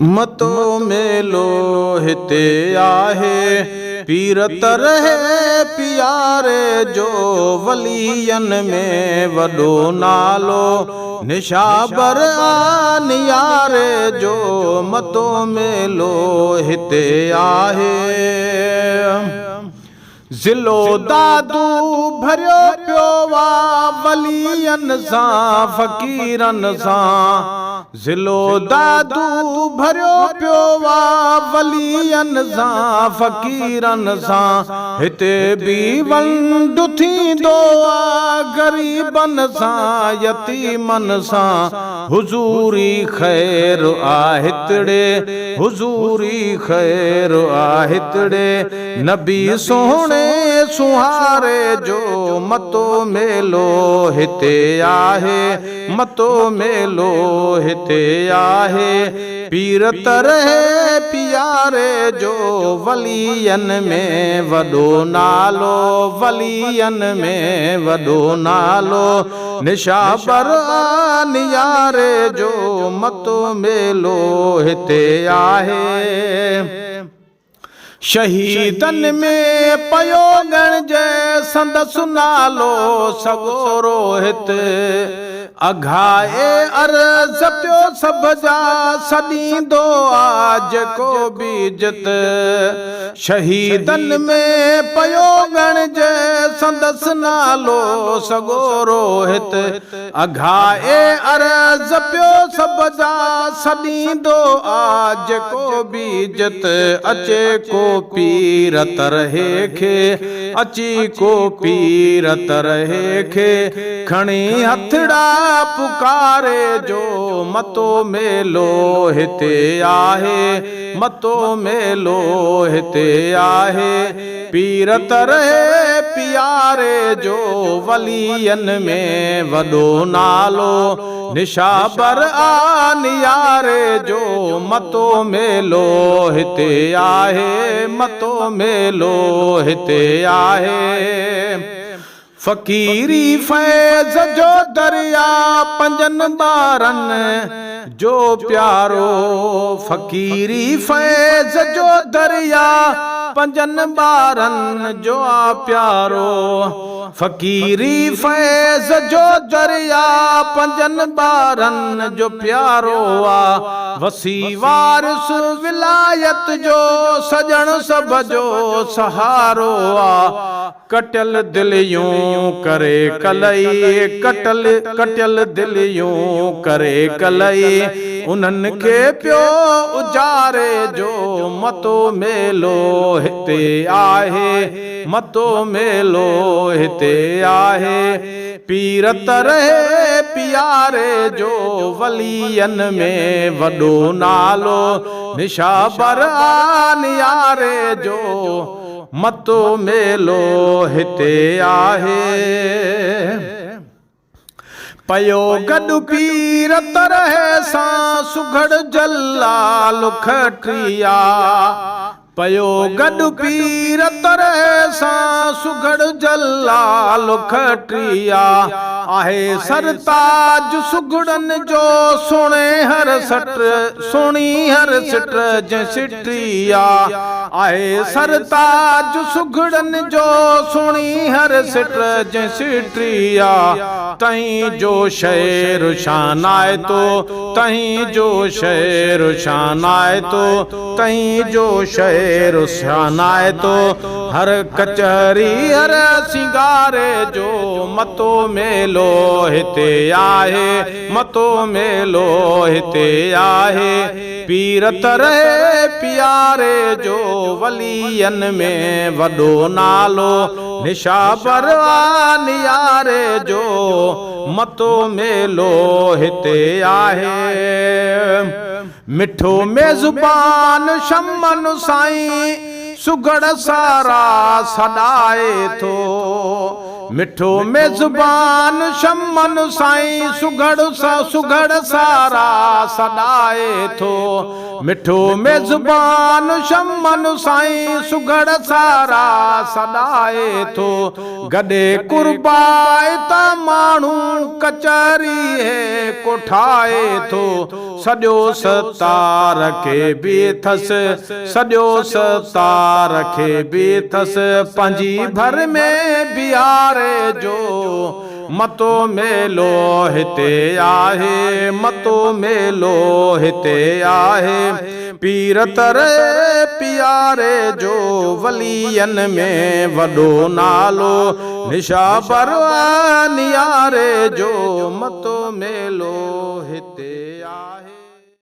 मतो मेलो हिते आहे पीरत रहे प्यारे जो वलियन में वडो नालो निशाबर नियारे जो मतो मेलो हिते आहे। ज़िलो दादू भरियो पियो वा वलियन सां फ़कीरन सां। ज़िलो दादू भरियो पियो वा वलियन सां फ़कीरन सां। हिते भी वंड थींदो आ गरीबन सां यतीमन सां। हुजूरी ख़ैर आ हितड़े हुजूरी ख़ैर आ हितड़े नबी सोहणे सुहारे जो मतो मेलो हिते आहे। मतो मेलो हिते आहे पीरत रहे प्यारे जो वलियन में वडो नालो वलियन में वडो नालो निशाबर नियारे जो मतो मेलो हिते आहे। शहीदन में पयो गणजे संदस नालो सगोरो हित। अघाए अर्ज़ पियो सब जा सॾींदो आ जेको भी इज़त। शहीदन में पयो गणजे संदस नालो सगोरो हित। अघाए अर्ज़ पियो सब जा सॾींदो आ जेको भी इज़त। अचे को पीरत रहे खे अची को पीरत रहे खे खणी हथड़ा पुकारे जो मतो मेलो हिते आहे। मतो मेलो हिते आहे पीरत रहे प्यारे जो वलियन में वडो नालो निशाबर नियारे जो मतो मेलो हिते आहे। मतो मेलो हिते आहे। फ़कीरी फैज़ जो दरिया पंजन ॿारन जो प्यारो। फ़कीरी फैज़ जो दरिया पंजन ॿारन जो आ प्यारो। फ़कीरी फैज़ जो दरिया पंजन ॿारन जो प्यारो आ। वसी वारिस विलायत जो सजण सब जो सहारो आ। कटल दिलियूं करे कलई कटल दिलियूं करे कलई उन्हनि खे पियो उजारे जो मतो मेलो हिते आहे। मतो मेलो हिते आहे पीरत रहे प्यारे जो वलियन में वडो नालो निशाबर नियारे जो मतो मेलो हिते आहे। पयो गॾु पीरत रहे सां सुघड़ जलाल खटिया। पयो गॾु पीरत रहे सां सुघड़ जलाल खटिया। आहे सरताज सुघड़न जो सुणे हर सट सुणी हर सिट जंहिं सिटिया। आहे सरताज सुघड़न जो सुणी हर सिट जंहिं सिटिया। तहीं जो शेर शान आहे तो तहीं जो शेर शान आहे तो तहीं जो शेर शान आहे तो हर कचहरी हर सिंगारे जो मतो मेलो हिते आहे। मतो मेलो हिते आहे पीरत रहे प्यारे जो वलियन में वडो नालो निशाबर नियारे जो मतो मेलो हिते आहे। मिठो मेज़बान शमन साईं सुघड़ सारा सॾाए थो। मिठो मेज़बान शमन साईं सुघड़ सारा सॾाए थो। मिठो मेज़बान शमन साईं सुघड़ सारा सॾाए थो। गॾे कुर्बाए त माण्हू कचहरी कोठाए थो। सॼो सतार खे बि अथसि, सॼो सतार खे बि अथसि, पंहिंजी भर में बिहारे जो। मतो मेलो हिते आहे, मतो मेलो हिते आहे, पीर तर पियारे जो। वलियन में वॾो नालो निशा परवानियारे जो। मतो मेलो